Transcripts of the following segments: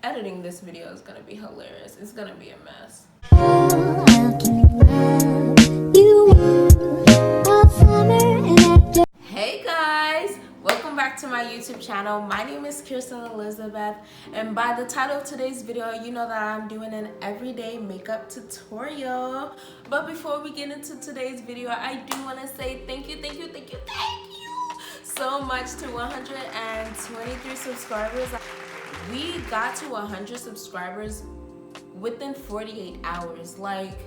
editing this video is gonna be hilarious. It's gonna be a mess. Hey guys, welcome back to my YouTube channel. My name is Kirstenelizabeth, and by the title of today's video, you know that I'm doing an everyday makeup tutorial. But before we get into today's video, I do want to say thank you so much to 123 subscribers. We got to 100 subscribers within 48 hours. Like,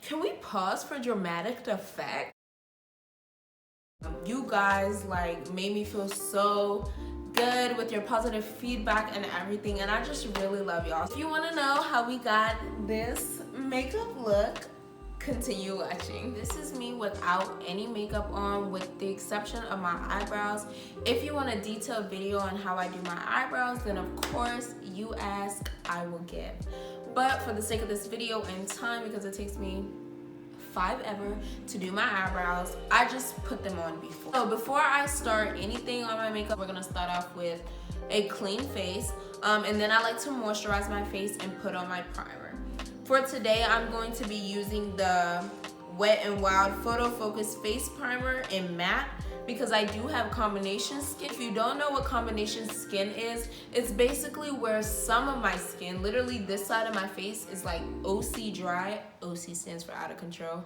can we pause for dramatic effect? You guys made me feel so good with your positive feedback and everything, and I just really love y'all. If you want to know how we got this makeup look, continue watching. This is me without any makeup on, with the exception of my eyebrows. If you want a detailed video on how I do my eyebrows, then of course you ask, I will give. But for the sake of this video and time, because it takes me forever to do my eyebrows, I just put them on before. So before I start anything on my makeup, we're gonna start off with a clean face, and then I like to moisturize my face and put on my primer. For today, I'm going to be using the Wet n Wild Photo Focus Face Primer in matte, because I do have combination skin. If you don't know what combination skin is, it's basically where some of my skin, literally this side of my face, is like OC dry. OC stands for out of control.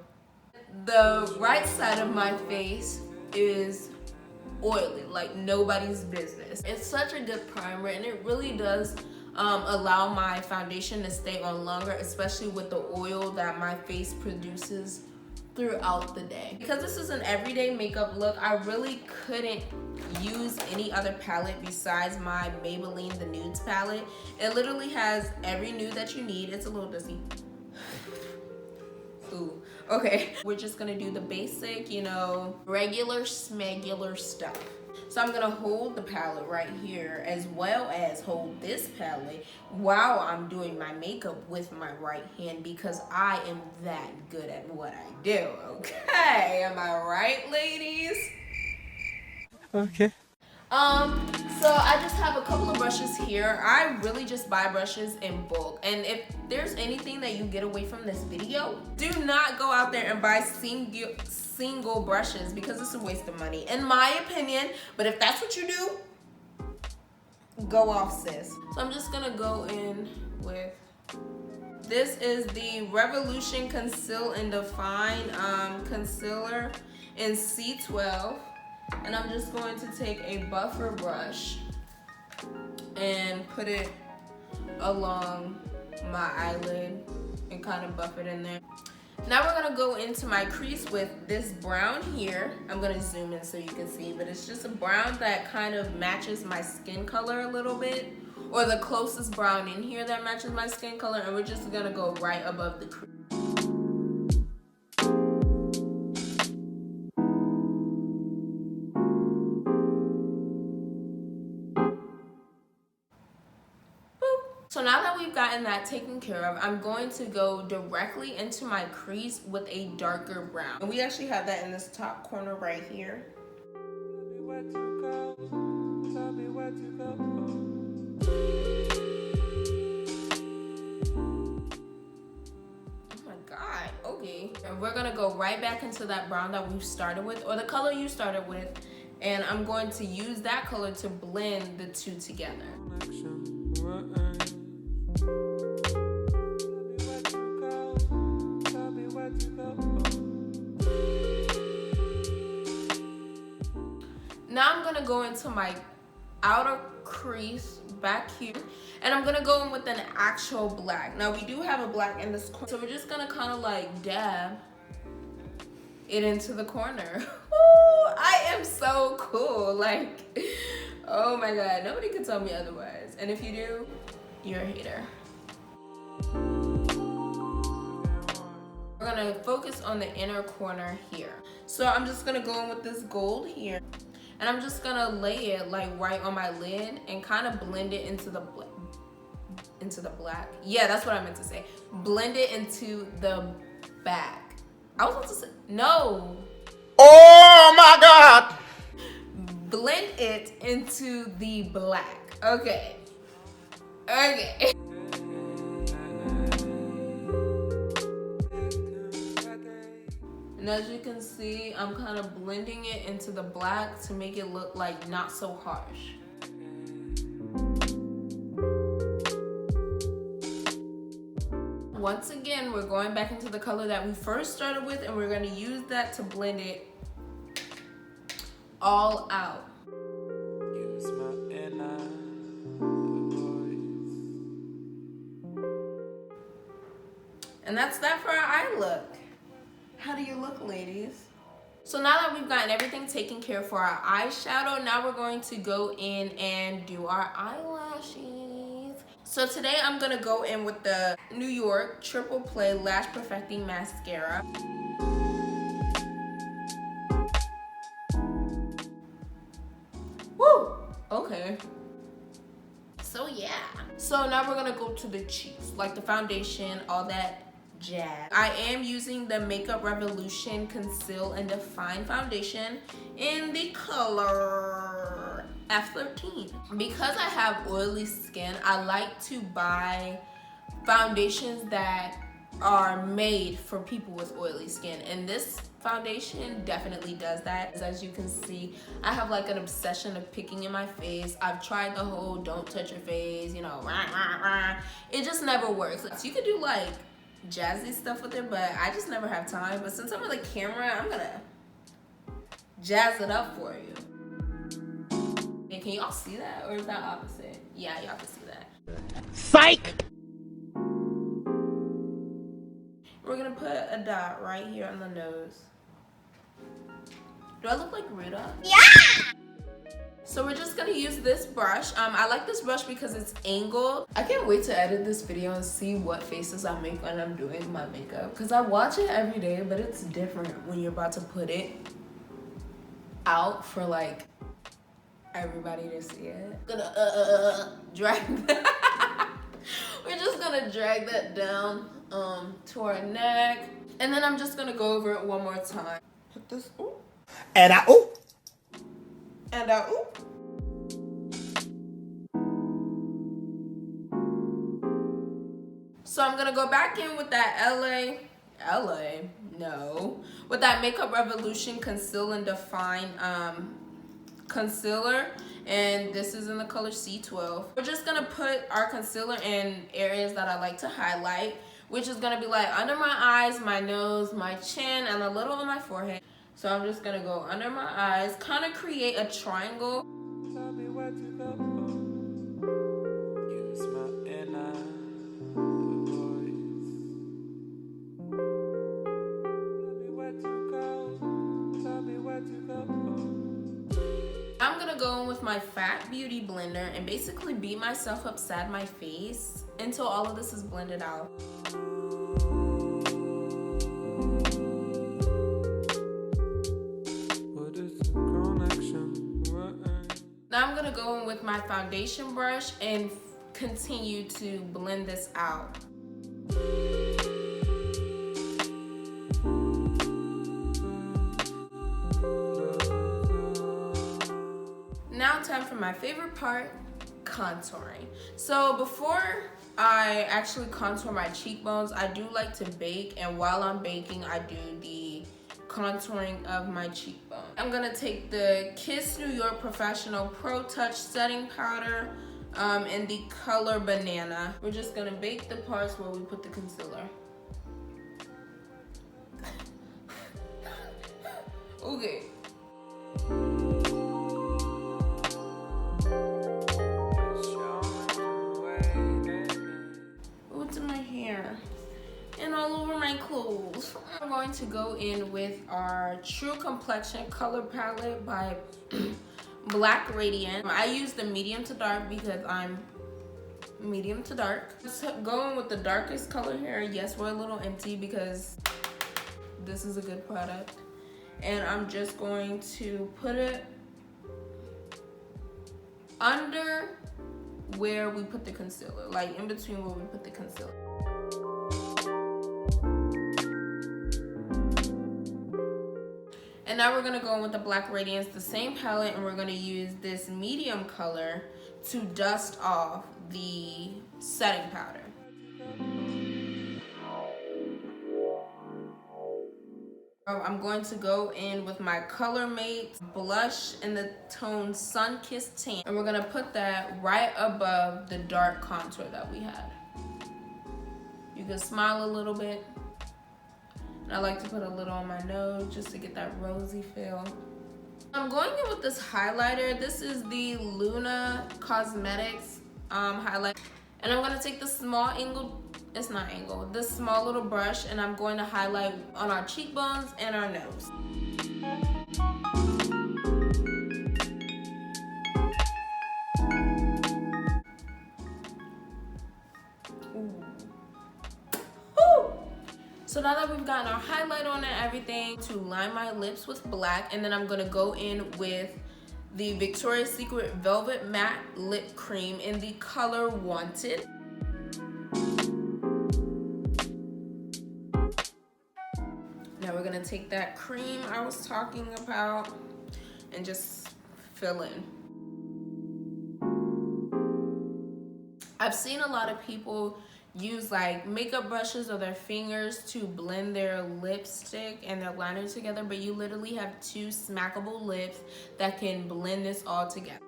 The right side of my face is oily, like nobody's business. It's such a good primer, and it really does allow my foundation to stay on longer, especially with the oil that my face produces throughout the day. Because this is an everyday makeup look, I really couldn't use any other palette besides my Maybelline The Nudes palette. It literally has every nude that you need. It's a little dizzy. Ooh, okay. We're just gonna do the basic, regular smegular stuff. So I'm gonna hold the palette right here, as well as hold this palette while I'm doing my makeup with my right hand, because I am that good at what I do, okay? Am I right, ladies? Okay. So I just have a couple of brushes here. I really just buy brushes in bulk. And if there's anything that you get away from this video, do not go out there and buy single brushes, because it's a waste of money, in my opinion. But if that's what you do, go off, sis. So I'm just gonna go in with, this is the Revolution Conceal and Define concealer in C12. And I'm just going to take a buffer brush and put it along my eyelid and kind of buff it in there. Now we're gonna go into my crease with this brown here. I'm gonna zoom in so you can see, but it's just a brown that kind of matches my skin color a little bit, or the closest brown in here that matches my skin color, and we're just gonna go right above the crease. So now that we've gotten that taken care of, I'm going to go directly into my crease with a darker brown. And we actually have that in this top corner right here. Oh my God, okay. And we're gonna go right back into that brown that we started with, or the color you started with, and I'm going to use that color to blend the two together. Now I'm gonna go into my outer crease back here, and I'm gonna go in with an actual black. Now we do have a black in this corner, so we're just gonna kind of like dab it into the corner. Ooh, I am so cool, like, oh my God, nobody can tell me otherwise. And if you do, you're a hater. We're gonna focus on the inner corner here. So I'm just gonna go in with this gold here, and I'm just gonna lay it like right on my lid and kind of blend it into the black. Yeah, that's what I meant to say. Blend it into the back. I was about to say, no. Oh my God! Blend it into the black. Okay. Okay. And as you can see, I'm kind of blending it into the black to make it look like not so harsh. Once again, we're going back into the color that we first started with, and we're going to use that to blend it all out. And that's that for our eye look. How do you look, ladies? So now that we've gotten everything taken care of for our eyeshadow, now we're going to go in and do our eyelashes. So today I'm gonna go in with the New York Triple Play Lash Perfecting Mascara. Woo! Okay. So yeah. So now we're gonna go to the cheeks, like the foundation, all that jazz. I am using the Makeup Revolution Conceal and Define Foundation in the color F13. Because I have oily skin, I like to buy foundations that are made for people with oily skin, and this foundation definitely does that. As you can see, I have like an obsession of picking in my face. I've tried the whole don't touch your face, you know, rah, rah, rah. It just never works. So you could do like jazzy stuff with it, but I just never have time. But since I'm on the camera, I'm gonna jazz it up for you. And can y'all see that, or is that opposite? Yeah, y'all can see that. Psych! We're gonna put a dot right here on the nose. Do I look like Rudolph? Yeah! So we're just gonna use this brush. I like this brush because it's angled. I can't wait to edit this video and see what faces I make when I'm doing my makeup, because I watch it every day, but it's different when you're about to put it out for like everybody to see it. Gonna drag that. We're just gonna drag that down to our neck, and then I'm just gonna go over it one more time. Put this, ooh. And I, ooh. And I, ooh. So I'm gonna go back in with that with that Makeup Revolution Conceal and Define concealer, and this is in the color C12. We're just gonna put our concealer in areas that I like to highlight, which is gonna be like under my eyes, my nose, my chin, and a little on my forehead. So I'm just gonna go under my eyes, kind of create a triangle. I'm gonna go in with my Fat Beauty blender and basically beat myself upside my face until all of this is blended out. Now I'm gonna go in with my foundation brush and continue to blend this out. Now time for my favorite part, contouring. So before I actually contour my cheekbones, I do like to bake, and while I'm baking, I do the contouring of my cheekbone. I'm gonna take the Kiss New York Professional Pro Touch Setting Powder in the color Banana. We're just gonna bake the parts where we put the concealer. Okay. What's in my hair? And all over my clothes. I'm going to go in with our True Complexion color palette by Black Radiant. I use the medium to dark because I'm medium to dark. Just going with the darkest color here. Yes, we're a little empty because this is a good product. And I'm just going to put it under where we put the concealer, like in between where we put the concealer. And now we're gonna go in with the Black Radiance, the same palette, and we're gonna use this medium color to dust off the setting powder. I'm going to go in with my Color Mate blush in the tone Sun Kissed Tan. And we're going to put that right above the dark contour that we had. You can smile a little bit. And I like to put a little on my nose just to get that rosy feel. I'm going in with this highlighter. This is the Luna Cosmetics highlight. And I'm going to take the small angled, it's not angled, this small little brush, and I'm going to highlight on our cheekbones and our nose. Ooh. Woo! So now that we've gotten our highlight on and everything, to line my lips with black, and then I'm going to go in with the Victoria's Secret Velvet Matte Lip Cream in the color Wanted. Now we're gonna take that cream I was talking about and just fill in. I've seen a lot of people use like makeup brushes or their fingers to blend their lipstick and their liner together, but you literally have two smackable lips that can blend this all together.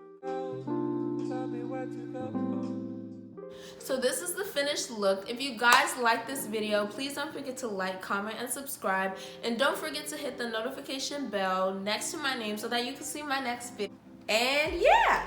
So this is the finished look. If you guys like this video, please don't forget to like, comment, and subscribe. And don't forget to hit the notification bell next to my name so that you can see my next video. And yeah!